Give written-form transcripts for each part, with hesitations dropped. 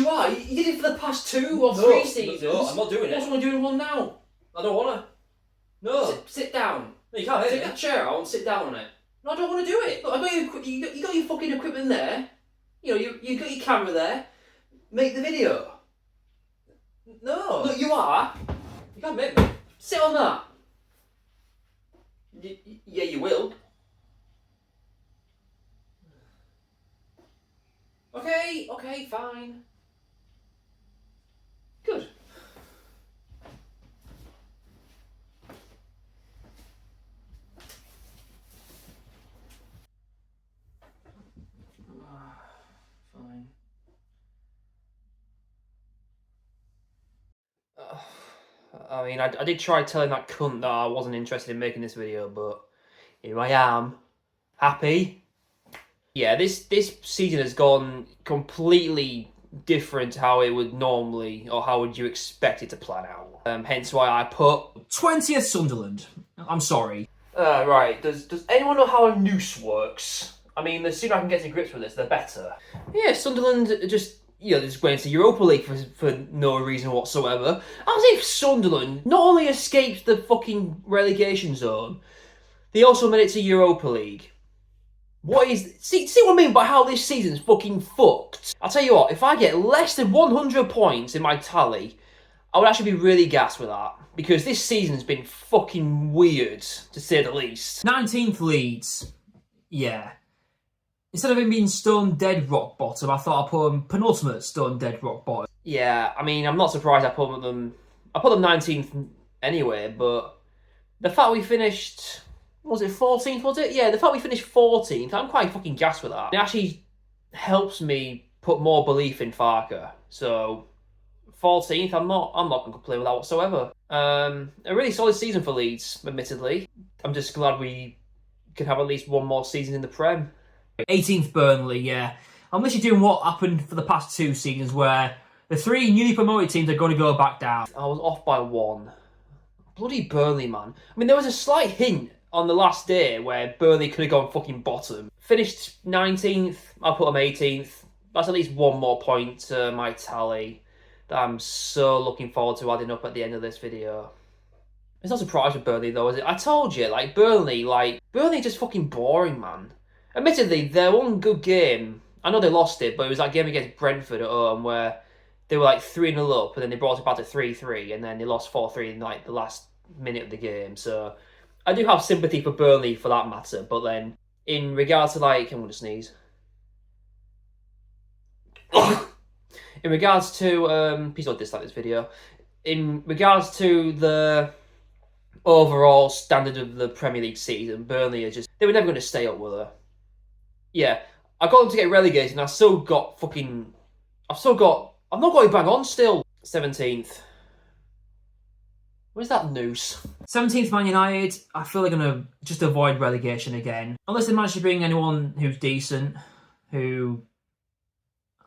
You are? You did it for the past 2 or 3 seasons. No, I'm not doing it. What's wrong doing one now? I don't wanna. No. Sit down. No, you can't hit Take me. that chair out and sit down on it. No, I don't want to do it. Look, you got your fucking equipment there. You know, you got your camera there. Make the video. No. Look, you are. You can't make me. Sit on that. Yeah, you will. Okay, fine. Good. Fine. I mean, I did try telling that cunt that I wasn't interested in making this video, but here I am. Happy? Yeah, this season has gone completely different to how it would normally, or how would you expect it to plan out. Hence why I put 20th Sunderland. I'm sorry. right. Does anyone know how a noose works? I mean, the sooner I can get to grips with this, the better. Yeah, Sunderland just just went into Europa League for no reason whatsoever. As if Sunderland not only escaped the fucking relegation zone, they also made it to Europa League. What is... See what I mean by how this season's fucking fucked? I'll tell you what, if I get less than 100 points in my tally, I would actually be really gassed with that. Because this season's been fucking weird, to say the least. 19th Leeds. Yeah. Instead of him being stone dead rock bottom, I thought I'd put him penultimate stone dead rock bottom. Yeah, I mean, I'm not surprised I put them 19th anyway, but the fact we finished... Was it 14th, was it? Yeah, the fact we finished 14th, I'm quite fucking gassed with that. It actually helps me put more belief in Farke. So, 14th, I'm not going to complain with that whatsoever. A really solid season for Leeds, admittedly. I'm just glad we could have at least one more season in the Prem. 18th Burnley, yeah. I'm literally doing what happened for the past 2 seasons where the 3 newly promoted teams are going to go back down. I was off by 1. Bloody Burnley, man. I mean, there was a slight hint on the last day where Burnley could have gone fucking bottom. Finished 19th, I'll put them 18th. That's at least 1 more point to my tally that I'm so looking forward to adding up at the end of this video. It's not a surprise with Burnley though, is it? I told you, Burnley just fucking boring, man. Admittedly, their one good game, I know they lost it, but it was that game against Brentford at home where they were 3-0 up and then they brought it back to 3-3 and then they lost 4-3 in the last minute of the game. So I do have sympathy for Burnley for that matter, but then in regards to I'm going to sneeze. In regards to, please don't dislike this video. In regards to the overall standard of the Premier League season, Burnley are they were never going to stay up, were they? Yeah, I got them to get relegated and I've not got it bang on still. 17th. Where's that noose? 17th Man United, I feel they're going to just avoid relegation again. Unless they manage to bring anyone who's decent, who...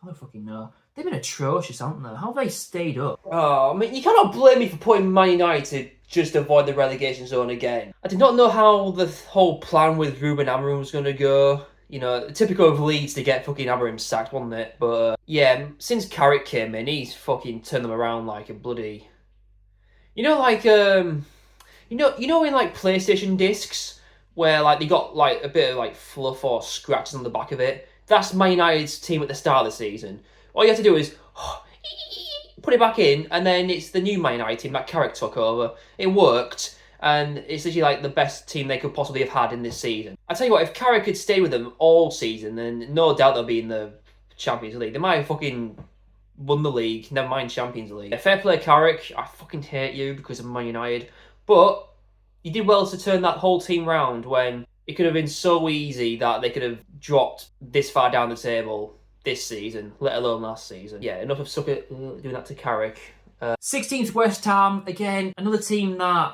I don't fucking know. They've been atrocious, haven't they? How have they stayed up? Oh, I mean, you cannot blame me for putting Man United to just avoid the relegation zone again. I did not know how the whole plan with Ruben Amorim was going to go. You know, typical of Leeds to get fucking Amorim sacked, wasn't it? But, yeah, since Carrick came in, he's fucking turned them around like a bloody... You know, in PlayStation discs, where, they got, a bit of, fluff or scratches on the back of it? That's Man United's team at the start of the season. All you have to do is put it back in, and then it's the new Man United team that Carrick took over. It worked, and it's literally the best team they could possibly have had in this season. I tell you what, if Carrick could stay with them all season, then no doubt they'll be in the Champions League. They might have fucking won the league, never mind Champions League. Yeah, fair play, Carrick. I fucking hate you because of Man United, but you did well to turn that whole team round when it could have been so easy that they could have dropped this far down the table this season, let alone last season. Yeah, enough of doing that to Carrick. 16th West Ham, again, another team that,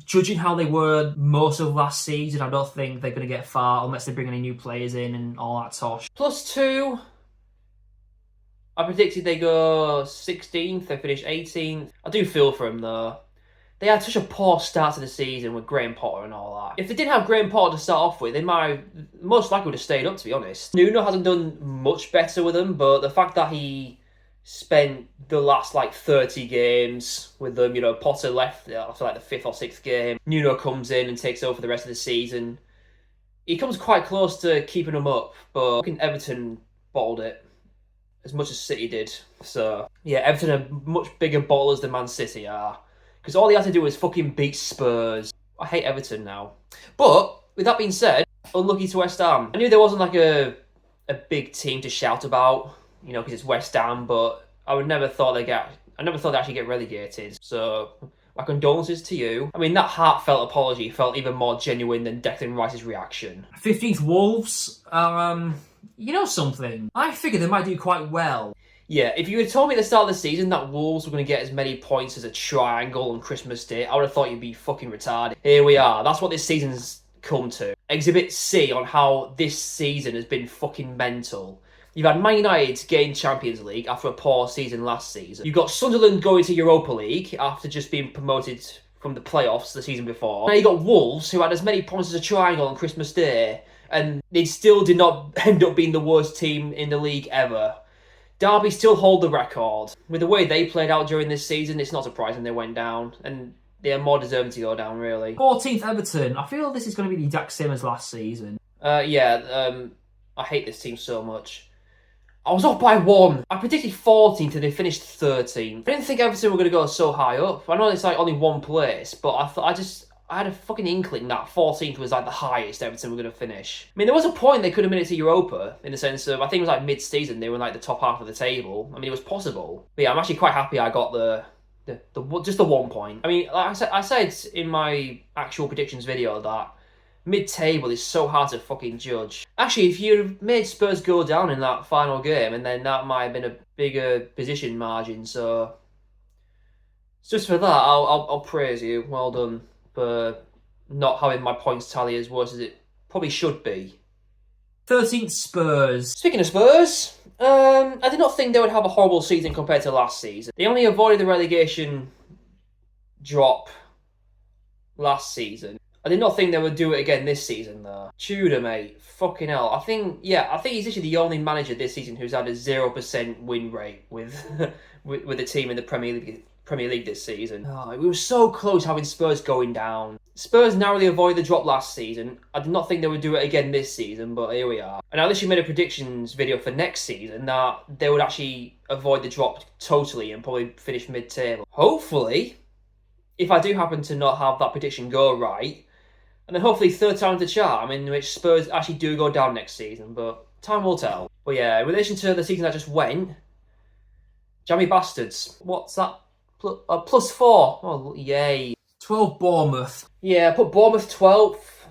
judging how they were most of last season, I don't think they're going to get far unless they bring any new players in and all that tosh. +2. I predicted they go 16th, they finish 18th. I do feel for them though. They had such a poor start to the season with Graham Potter and all that. If they didn't have Graham Potter to start off with, they most likely would have stayed up, to be honest. Nuno hasn't done much better with them, but the fact that he spent the last like 30 games with them. You know, Potter left after like the 5th or 6th game. Nuno comes in and takes over for the rest of the season. He comes quite close to keeping them up, but fucking Everton bottled it as much as City did. So yeah, Everton are much bigger bottlers than Man City are, because all they had to do was fucking beat Spurs. I hate Everton now. But with that being said, unlucky to West Ham. I knew there wasn't like a big team to shout about, you know, because it's West Ham, but I never thought they'd actually get relegated. So my condolences to you. I mean, that heartfelt apology felt even more genuine than Declan Rice's reaction. 15th Wolves. You know something? I figured they might do quite well. Yeah, if you had told me at the start of the season that Wolves were going to get as many points as a triangle on Christmas Day, I would have thought you'd be fucking retarded. Here we are. That's what this season's come to. Exhibit C on how this season has been fucking mental. You've had Man United gain Champions League after a poor season last season. You've got Sunderland going to Europa League after just being promoted from the playoffs the season before. Now you got Wolves, who had as many points as a triangle on Christmas Day, and they still did not end up being the worst team in the league ever. Derby still hold the record. With the way they played out during this season, it's not surprising they went down, and they are more deserving to go down, really. 14th Everton. I feel this is going to be the exact same as last season. I hate this team so much. I was off by 1. I predicted 14th and they finished 13th. I didn't think Everton were going to go so high up. I know it's like only one place, but I had a fucking inkling that 14th was like the highest Everton were going to finish. I mean, there was a point they could have made it to Europa, in the sense of, I think it was like mid-season, they were in like the top half of the table. I mean, it was possible. But yeah, I'm actually quite happy I got just the 1 point. I mean, like I said in my actual predictions video that mid-table is so hard to fucking judge. Actually, if you'd made Spurs go down in that final game, and then that might have been a bigger position margin, so just for that, I'll praise you. Well done for not having my points tally as worse as it probably should be. 13th Spurs. Speaking of Spurs, I did not think they would have a horrible season compared to last season. They only avoided the relegation drop last season. I did not think they would do it again this season, though. Tudor, mate. Fucking hell. I think he's actually the only manager this season who's had a 0% win rate with with the team in the Premier League this season. Oh, we were so close having Spurs going down. Spurs narrowly avoided the drop last season. I did not think they would do it again this season, but here we are. And I literally made a predictions video for next season that they would actually avoid the drop totally and probably finish mid-table. Hopefully, if I do happen to not have that prediction go right, and then hopefully third time's the charm in which Spurs actually do go down next season, but time will tell. But yeah, in relation to the season that just went, Jammy Bastards. What's that? +4. Oh, yay. 12 Bournemouth. Yeah, put Bournemouth 12th.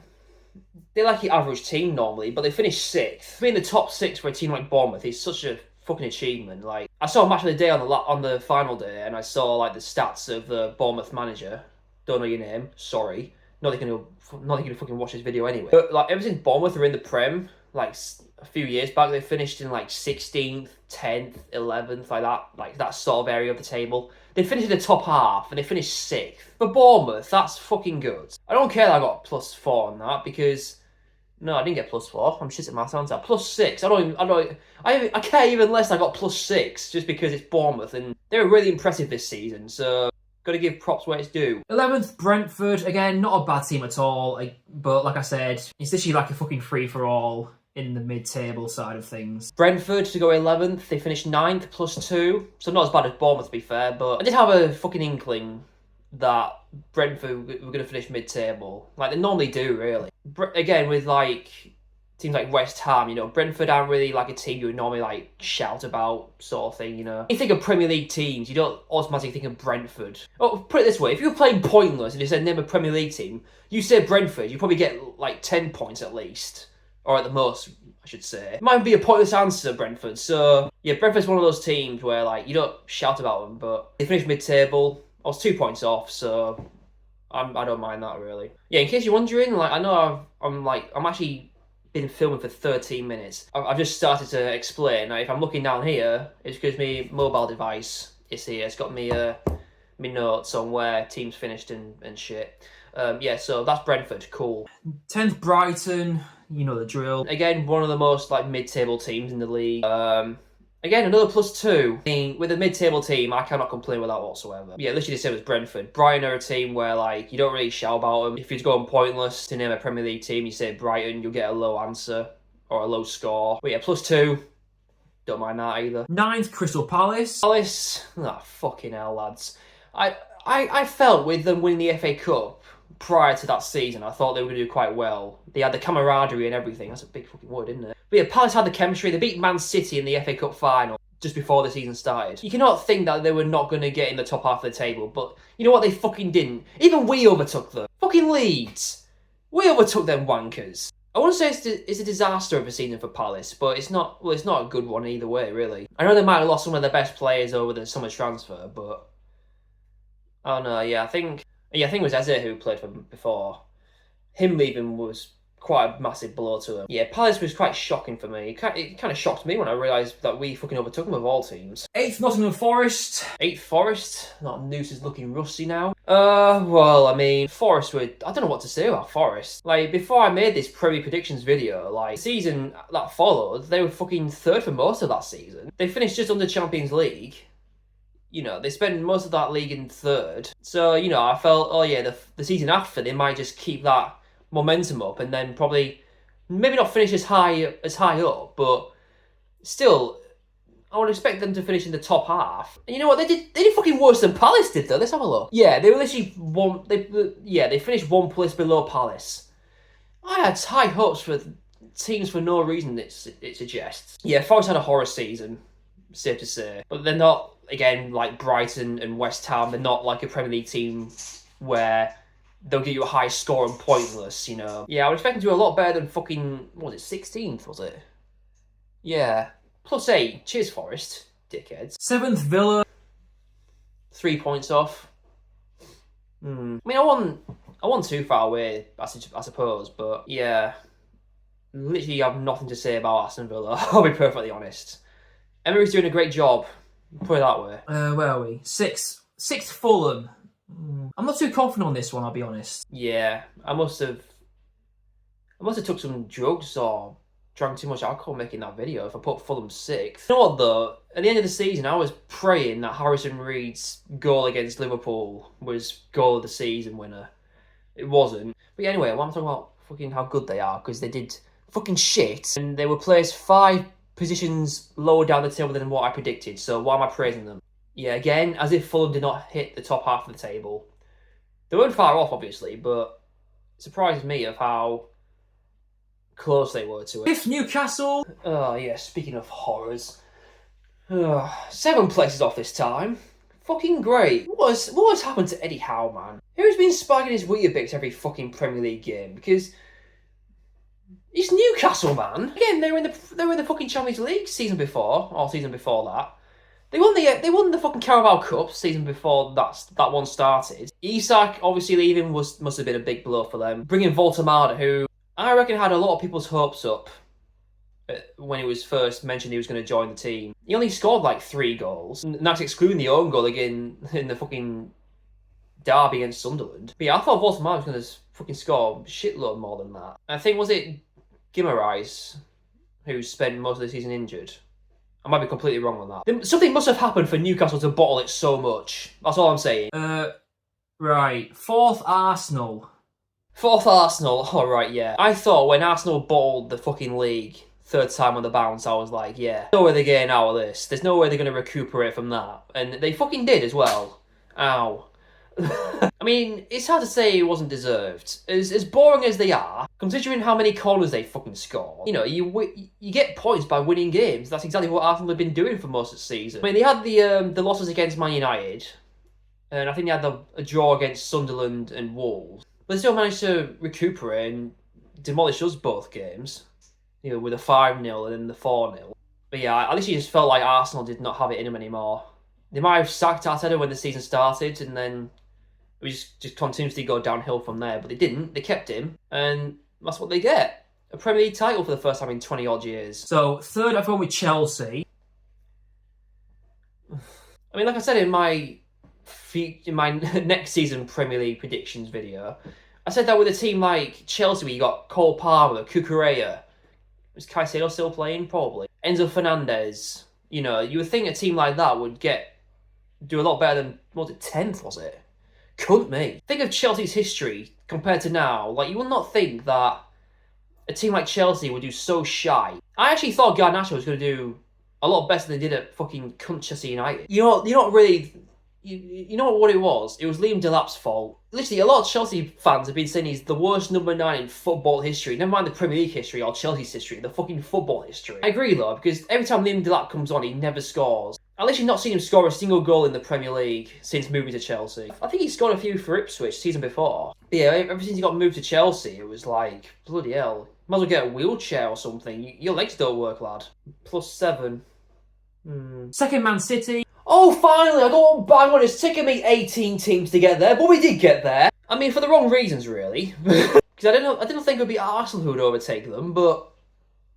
They're like your average team normally, but they finished 6th. Being the top 6 for a team like Bournemouth is such a fucking achievement. Like, I saw a match of the day on the final day, and I saw like the stats of the Bournemouth manager. Don't know your name. Sorry. Not that you're gonna fucking watch this video anyway. But like ever since Bournemouth were in the Prem, like a few years back, they finished in like 16th, 10th, 11th, like that sort of area of the table. They finished in the top half and they finished 6th. For Bournemouth, that's fucking good. I don't care that I got +4 on that because no, I didn't get +4. I'm shit at maths, aren't I? +6. I care even less. I got +6 just because it's Bournemouth and they were really impressive this season. So. Got to give props where it's due. 11th, Brentford. Again, not a bad team at all. But like I said, it's literally like a fucking free-for-all in the mid-table side of things. Brentford to go 11th. They finished 9th, +2. So not as bad as Bournemouth, to be fair. But I did have a fucking inkling that Brentford were going to finish mid-table. Like they normally do, really. Again, with like teams like West Ham, you know, Brentford aren't really like a team you would normally like shout about, sort of thing, you know. When you think of Premier League teams, you don't automatically think of Brentford. Oh, put it this way, if you were playing pointless and you said name a Premier League team, you said Brentford, you probably get like 10 points at least. Or at the most, I should say. It might be a pointless answer, Brentford. So, yeah, Brentford's one of those teams where like you don't shout about them, but they finished mid-table. I was 2 points off, so I don't mind that, really. Yeah, in case you're wondering, like I know I'm actually been filming for 13 minutes. I've just started to explain. Now, if I'm looking down here, it's because my mobile device is here. It's got me me notes on where teams finished and shit. Yeah, so that's Brentford. Cool. 10th, Brighton. You know the drill. Again, one of the most like mid-table teams in the league. Again, another +2. I mean, with a mid-table team, I cannot complain with that whatsoever. Yeah, literally the same as Brentford. Brighton are a team where, like, you don't really shout about them. If you're going pointless to name a Premier League team, you say Brighton, you'll get a low answer or a low score. But yeah, +2. Don't mind that either. 9th, Crystal Palace. Palace, fucking hell, lads. I felt with them winning the FA Cup prior to that season, I thought they were going to do quite well. They had the camaraderie and everything. That's a big fucking word, isn't it? But yeah, Palace had the chemistry. They beat Man City in the FA Cup final just before the season started. You cannot think that they were not going to get in the top half of the table, but you know what? They fucking didn't. Even we overtook them. Fucking Leeds. We overtook them wankers. I wouldn't say it's a disaster of a season for Palace, but it's not a good one either way, really. I know they might have lost some of their best players over the summer transfer, but I don't know. I think it was Eze who played for them before. Him leaving was quite a massive blow to them. Yeah, Palace was quite shocking for me. It kind of shocked me when I realised that we fucking overtook them of all teams. 8th, Nottingham Forest. 8th, Forest. That noose is looking rusty now. Well, I mean, Forest I don't know what to say about Forest. Like, before I made this Premier predictions video, like, the season that followed, they were fucking 3rd for most of that season. They finished just under Champions League. You know, they spent most of that league in 3rd. So, you know, I felt, oh yeah, the season after, they might just keep that momentum up and then probably maybe not finish as high up, but still, I would expect them to finish in the top half. And you know what? They did fucking worse than Palace did, though. Let's have a look. Yeah, they were literally they finished 1 place below Palace. I had high hopes for teams for no reason, it suggests. Yeah, Forest had a horror season, safe to say. But they're not, again, like Brighton and West Ham. They're not like a Premier League team where they'll give you a high score and pointless, you know. Yeah, I would expect them to do a lot better than fucking, what was it, 16th, was it? Yeah. +8. Cheers, Forest. Dickheads. 7th, Villa. 3 points off. I mean, I wasn't too far away, I suppose, but yeah. Literally have nothing to say about Aston Villa, I'll be perfectly honest. Emery's doing a great job, put it that way. Where are we? 6th, Fulham. I'm not too confident on this one, I'll be honest. Yeah, I must have took some drugs or drank too much alcohol making that video if I put Fulham 6th. You know what though? At the end of the season, I was praying that Harrison Reed's goal against Liverpool was goal of the season winner. It wasn't. But yeah, anyway, I'm talking about fucking how good they are, because they did fucking shit and they were placed 5 positions lower down the table than what I predicted. So why am I praising them? Yeah, again, as if Fulham did not hit the top half of the table. They weren't far off, obviously, but it surprised me of how close they were to it. 5th, Newcastle. Oh, yeah, speaking of horrors. 7 places off this time. Fucking great. What has happened to Eddie Howe, man? Who's been spiking his Weetabix every fucking Premier League game? Because it's Newcastle, man. Again, they were in the fucking Champions League season before that. They won the fucking Carabao Cup season before that one started. Isak obviously leaving must have been a big blow for them. Bringing Voltemada, who I reckon had a lot of people's hopes up when it was first mentioned he was going to join the team. He only scored like 3 goals, and that's excluding the own goal again in the fucking derby against Sunderland. But yeah, I thought Voltemada was going to fucking score a shitload more than that. I think, was it Guimaraes who spent most of the season injured? I might be completely wrong on that. Something must have happened for Newcastle to bottle it so much. That's all I'm saying. Right. 4th, Arsenal. 4th, Arsenal. All right, yeah. I thought when Arsenal bottled the fucking league 3rd time on the bounce, I was like, yeah, no way they're getting out of this. There's no way they're going to recuperate from that. And they fucking did as well. Ow. I mean, it's hard to say it wasn't deserved. As boring as they are, considering how many corners they fucking score, you know, you get points by winning games. That's exactly what Arsenal have been doing for most of the season. I mean, they had the losses against Man United, and I think they had a draw against Sunderland and Wolves. But they still managed to recuperate and demolish us both games, you know, with a 5-0 and then the 4-0. But yeah, I literally just felt like Arsenal did not have it in them anymore. They might have sacked Arteta when the season started, and then we just continuously go downhill from there. But they didn't. They kept him, and that's what they get. A Premier League title for the first time in 20-odd years. So, 3rd, I've gone with Chelsea. I mean, like I said in my next season Premier League predictions video, I said that with a team like Chelsea, where you got Cole Palmer, Cucurella, is Caicedo still playing? Probably. Enzo Fernandez, You know, you would think a team like that would do a lot better than, what was it, 10th, was it? Couldn't me. Think of Chelsea's history compared to now. Like, you would not think that a team like Chelsea would do so shy. I actually thought Garnacho was going to do a lot better than they did at fucking Manchester United. You're not really... You know what it was? It was Liam Delap's fault. Literally, a lot of Chelsea fans have been saying he's the worst number 9 in football history. Never mind the Premier League history or Chelsea's history, the fucking football history. I agree though, because every time Liam Delap comes on, he never scores. I've literally not seen him score a single goal in the Premier League since moving to Chelsea. I think he scored a few for Ipswich season before. But yeah, ever since he got moved to Chelsea, it was like, bloody hell. Might as well get a wheelchair or something. Your legs don't work, lad. +7. Second, Man City. Oh, finally, I got one bang on. It's taken me 18 teams to get there, but we did get there. I mean, for the wrong reasons, really. Because I didn't think it would be Arsenal who would overtake them, but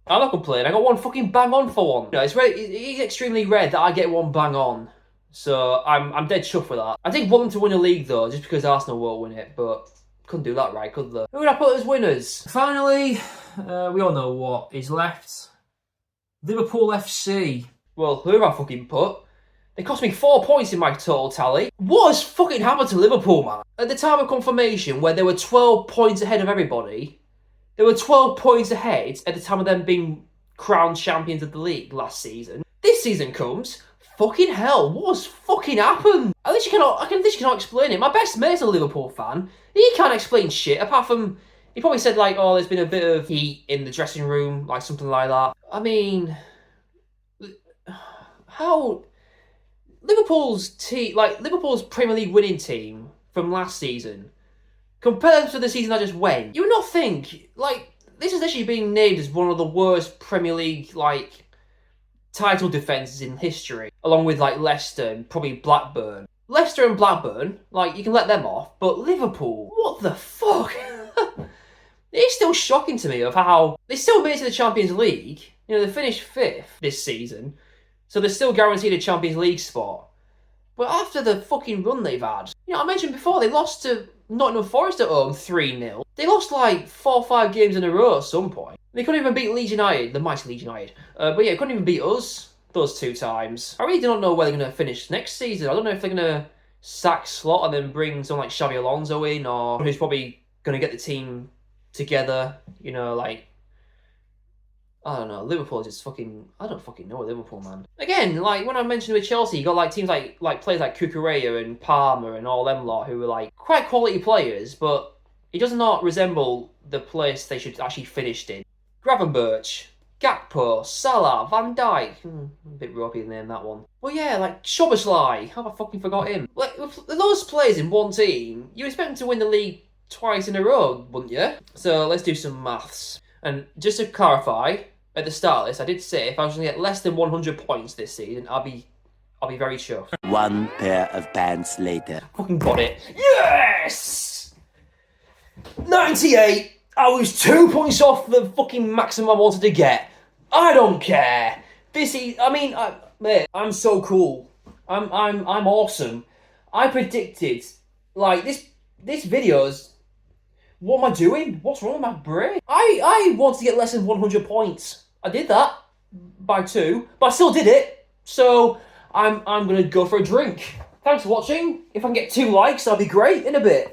I'm not complaining. I got one fucking bang on for one. No, it's extremely rare that I get one bang on. So I'm dead chuffed with that. I did want them to win a league, though, just because Arsenal won't win it, but couldn't do that right, could they? Who would I put as winners? Finally, we all know what is left. Liverpool FC. Well, who have I fucking put? They cost me 4 points in my total tally. What has fucking happened to Liverpool, man? At the time of confirmation, where they were 12 points ahead of everybody, they were 12 points ahead at the time of them being crowned champions of the league last season. This season comes, fucking hell, what has fucking happened? I literally cannot explain it. My best mate's a Liverpool fan. He can't explain shit, apart from, he probably said like, oh, there's been a bit of heat in the dressing room, like something like that. I mean, how... Liverpool's Premier League winning team from last season, compared to the season that just went, you would not think, like, this is actually being named as one of the worst Premier League, like, title defences in history, along with, like, Leicester and probably Blackburn. Leicester and Blackburn, like, you can let them off, but Liverpool, what the fuck? It's still shocking to me of how they still made it to the Champions League. You know, they finished 5th this season, so they're still guaranteed a Champions League spot. But after the fucking run they've had, you know, I mentioned before, they lost to Nottingham Forest at home 3-0. They lost like 4 or 5 games in a row at some point. They couldn't even beat Leeds United, the mighty Leeds United. But yeah, couldn't even beat us those 2 times. I really do not know where they're going to finish next season. I don't know if they're going to sack Slot and then bring someone like Xabi Alonso in, or who's probably going to get the team together, you know, like, I don't know, Liverpool is just fucking... I don't fucking know Liverpool, man. Again, like, when I mentioned with Chelsea, you got, like, teams like players like Cucurella and Palmer and all them lot who were, like, quite quality players, but it does not resemble the place they should actually finished in. Gravenberch, Gakpo, Salah, Van Dijk... a bit ropey name, that one. Well, yeah, like, Szoboszlai. How have I fucking forgot him? Like, with those players in one team, you expect them to win the league twice in a row, wouldn't you? So, let's do some maths. And just to clarify... At the start of this, I did say if I was going to get less than 100 points this season, I'll be very chuffed. 1 pair of pants later. Fucking got it. Yes! 98! I was 2 points off the fucking maximum I wanted to get. I don't care. This is, I mean, mate, I'm so cool. I'm awesome. I predicted, like, this video's... What am I doing? What's wrong with my brain? I wanted to get less than 100 points. I did that by 2, but I still did it. So I'm gonna go for a drink. Thanks for watching. If I can get 2 likes, that'll be great in a bit.